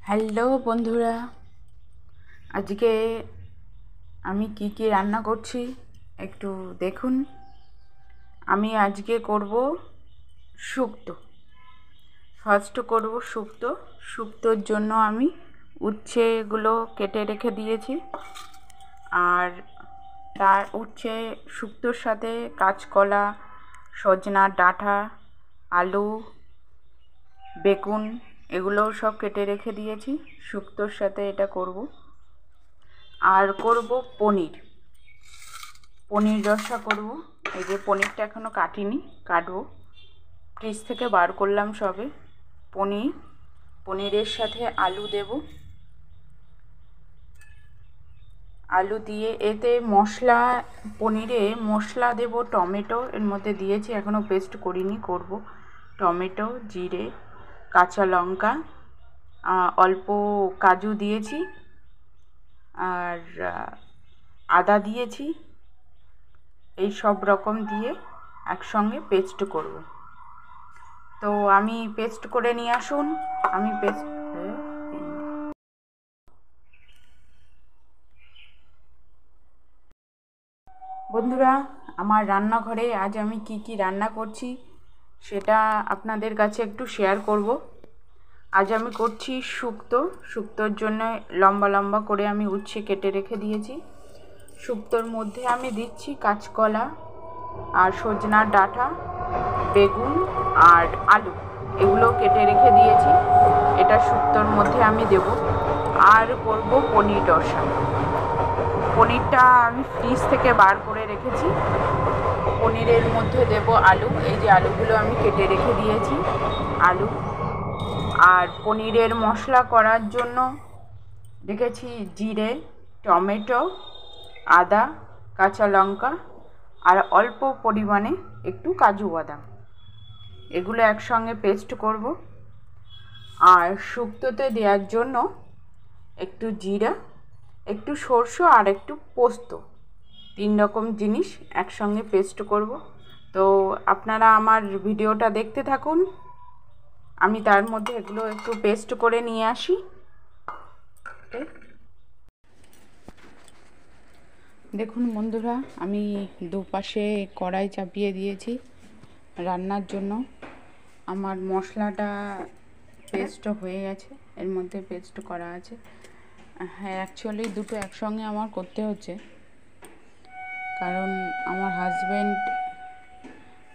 Hello বন্ধুরা, আজকে আমি কি রান্না করছি একটু দেখুন। আমি আজকে করব শুক্তো। ফার্স্ট করব শুক্তোর জন্য আমি উচ্ছেগুলো কেটে রেখে দিয়েছি। আর তার উচ্ছে শুক্তোর সাথে কাঁচকলা, সজনা ডাঁটা, আলু, বেগুন এগুলোও সব কেটে রেখে দিয়েছি। শুক্তোর সাথে এটা করব। আর করব পনির রসা করব। এই যে পনিরটা এখনও কাটিনি, কাটবো। ফ্রিজ থেকে বার করলাম সবে। পনিরের সাথে আলু দেব। আলু দিয়ে এতে পনিরে মশলা দেব। টমেটো এর মধ্যে দিয়েছি, এখনও পেস্ট করিনি, করব। টমেটো, জিরে, কাঁচা লঙ্কা, অল্প কাজু দিয়েছি, আর আদা দিয়েছি। এই সব রকম দিয়ে একসঙ্গে পেস্ট করব। তো আমি পেস্ট করে নিয়ে আসুন। বন্ধুরা, আমার রান্নাঘরে আজ আমি কি রান্না করছি সেটা আপনাদের কাছে একটু শেয়ার করব। আজ আমি করছি শুক্তোর জন্য লম্বা লম্বা করে আমি উচ্ছে কেটে রেখে দিয়েছি। শুক্তোর মধ্যে আমি দিচ্ছি কাঁচকলা আর সজনার ডাঁটা, বেগুন আর আলু, এগুলো কেটে রেখে দিয়েছি। এটা শুক্তোর মধ্যে আমি দেব। আর করব পনির রসা। পনিরটা আমি ফ্রিজ থেকে বার করে রেখেছি। পনিরের মধ্যে দেব আলু। এই যে আলুগুলো আমি কেটে রেখে দিয়েছি, আলু। আর পনিরের মশলা করার জন্য রেখেছি জিরে, টমেটো, আদা, কাঁচা লঙ্কা আর অল্প পরিমাণে একটু কাজু বাদাম। এগুলো একসঙ্গে পেস্ট করব। আর শুক্তোতে দেওয়ার জন্য একটু জিরা, একটু সরষে আর একটু পোস্ত, 3 রকম জিনিস একসঙ্গে পেস্ট করব। তো আপনারা আমার ভিডিওটা দেখতে থাকুন। আমি তার মধ্যে এগুলো একটু পেস্ট করে নিয়ে আসি। দেখুন বন্ধুরা, আমি দুপাশে কড়াই চাপিয়ে দিয়েছি রান্নার জন্য। আমার মশলাটা পেস্ট হয়ে গেছে, এর মধ্যে পেস্ট করা আছে। হ্যাঁ, অ্যাকচুয়ালি দুটো একসঙ্গে আমার করতে হচ্ছে, কারণ আমার হাজব্যান্ড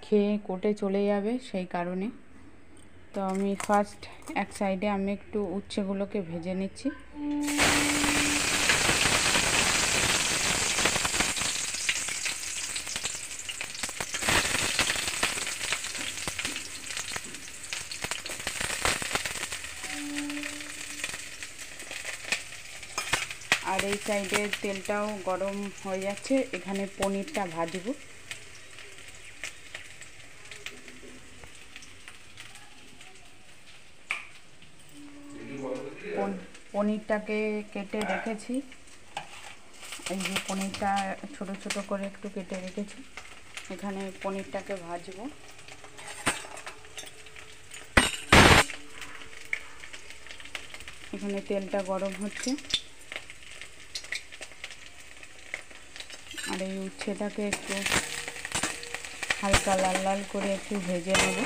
খেয়ে কোর্টে চলে যাবে, সেই কারণে। তো আমি ফার্স্ট এক সাইডে আমি একটু উচ্ছেগুলোকে ভেজে নিচ্ছি। আর এই সাইডের তেলটাও গরম হয়ে যাচ্ছে, এখানে পনিরটা ভাজবো। পনিরটাকে কেটে রেখেছি। এই যে পনিরটা ছোট ছোট করে একটু কেটে রেখেছি, এখানে পনিরটাকে ভাজবো। এখানে তেলটা গরম হচ্ছে। আর এই উচ্ছেটাকে একটু হালকা লাল লাল করে একটু ভেজে নেব।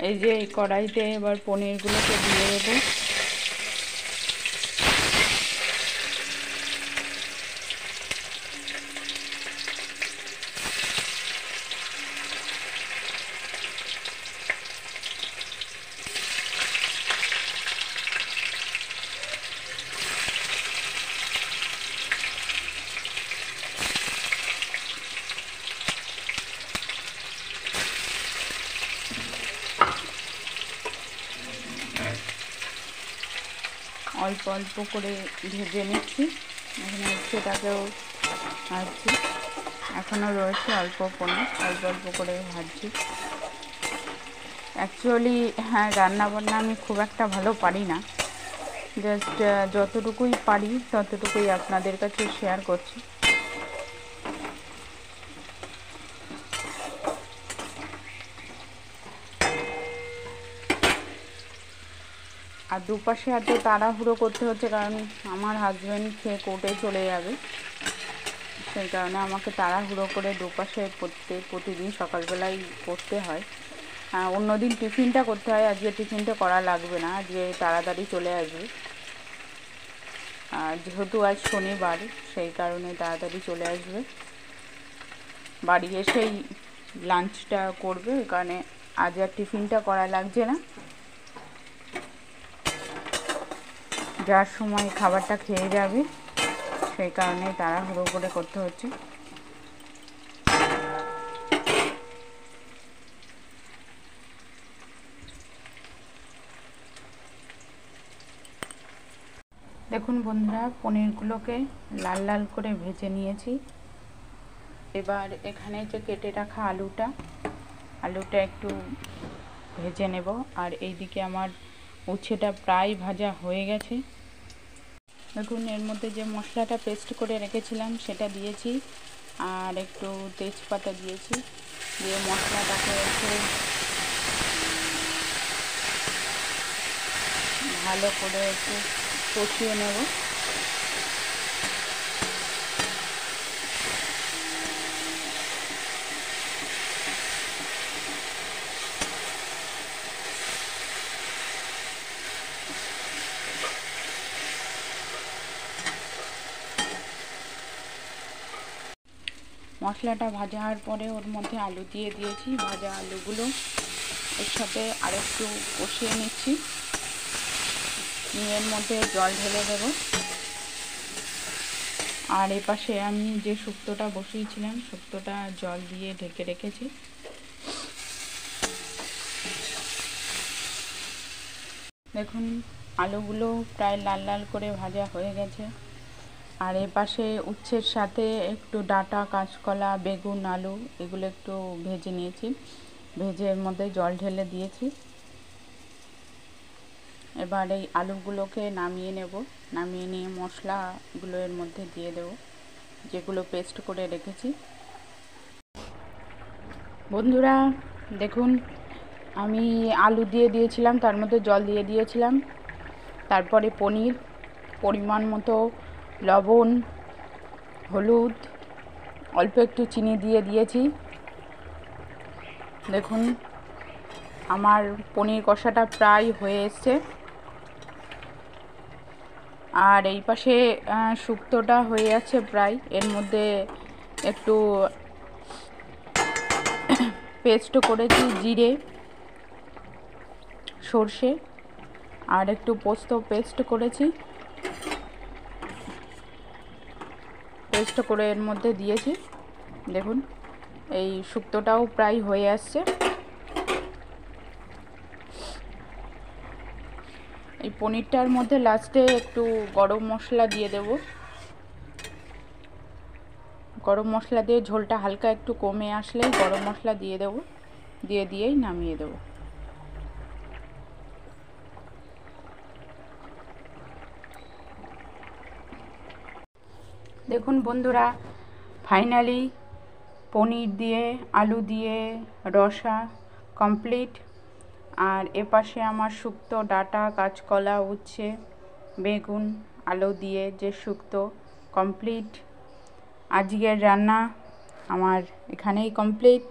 এই যে এই কড়াইতে এবার পনিরগুলোকে দিয়ে দেবো। অল্প অল্প করে ভেজে নিচ্ছি। এখানে সেটাকেও ভাজছি। এখনও রয়েছে অল্প পনির, অল্প অল্প করে ভাজছি। অ্যাকচুয়ালি হ্যাঁ, রান্নাবান্না আমি খুব একটা ভালো পারি না, জাস্ট যতটুকুই পারি ততটুকুই আপনাদের কাছে শেয়ার করছি। আর দুপাশে এত তাড়াহুড়ো করতে হচ্ছে কারণ আমার হাজব্যান্ড খেয়ে কোর্টে চলে যাবে, সেই কারণে আমাকে তাড়াহুড়ো করে দুপাশে প্রতিদিন সকালবেলায় করতে হয়। অন্যদিন টিফিনটা করতে হয়, আজকে টিফিনটা করা লাগবে না, আজকে তাড়াতাড়ি চলে আসবে। আর যেহেতু আজ শনিবার সেই কারণে তাড়াতাড়ি চলে আসবে, বাড়ি এসেই লাঞ্চটা করবে, ওই কারণে আজ আর টিফিনটা করা লাগছে না, যার সময় খাবারটা খেয়ে যাবে সেই কারণে তাড়াহুড়ো করে করতে হচ্ছে। দেখুন বন্ধুরা, পনিরগুলোকে লাল লাল করে ভেজে নিয়েছি। এবার এখানে যে কেটে রাখা আলুটা একটু ভেজে নেব। আর এইদিকে আমার উচ্ছেটা প্রায় ভাজা হয়ে গেছে। দেখুন এর মধ্যে যে মশলাটা পেস্ট করে রেখেছিলাম সেটা দিয়েছি, আর একটু তেজপাতা দিয়েছি, দিয়ে মশলাটাকে একটু ভালো করে একটু কষিয়ে নেব। মশলাটা ভাজা হওয়ার পরে ওর মধ্যে আলু দিয়ে দিয়েছি, ভাজা আলুগুলো এর সাথে আরেকটু কষিয়ে নিচ্ছি, এর মধ্যে জল ঢেলে দেব। আর এপাশে আমি যে শুক্তোটা বসিয়েছিলাম শুক্তোটা জল দিয়ে ঢেকে রেখেছি। দেখুন আলুগুলো প্রায় লাল লাল করে ভাজা হয়ে গেছে। আর এপাশে উচ্ছের সাথে একটু ডাঁটা, কাঁচকলা, বেগুন, আলু এগুলো একটু ভেজে নিয়েছি, ভেজে এর মধ্যে জল ঢেলে দিয়েছি। এবার এই আলুগুলোকে নামিয়ে নেব, নামিয়ে নিয়ে মশলাগুলো এর মধ্যে দিয়ে দেব যেগুলো পেস্ট করে রেখেছি। বন্ধুরা দেখুন, আমি আলু দিয়ে দিয়েছিলাম, তার মধ্যে জল দিয়ে দিয়েছিলাম, তারপরে পনির, পরিমাণ মতো লবণ, হলুদ, অল্প একটু চিনি দিয়ে দিয়েছি। দেখুন আমার পনির কষাটা প্রায় হয়ে এসছে। আর এই পাশে শুক্তোটা হয়ে যাচ্ছে প্রায়, এর মধ্যে একটু পেস্ট করেছি জিরে, সর্ষে আর একটু পোস্ত পেস্ট করেছি, পেস্ট করে এর মধ্যে দিয়েছি। দেখুন এই শুক্তোটাও প্রায় হয়ে আসছে। এই পনিরটার মধ্যে লাস্টে একটু গরম মশলা দিয়ে দেব, গরম মশলা দিয়ে ঝোলটা হালকা একটু কমে আসলেই গরম মশলা দিয়ে দেব, দিয়েই নামিয়ে দেব। দেখুন বন্ধুরা, ফাইনালি পনির দিয়ে আলু দিয়ে রসা কমপ্লিট। আর এপাশে আমার শুক্তো, ডাঁটা, কাঁচকলা, উচ্ছে, বেগুন, আলু দিয়ে যে শুক্তো কমপ্লিট। আজকের রান্না আমার এখানেই কমপ্লিট।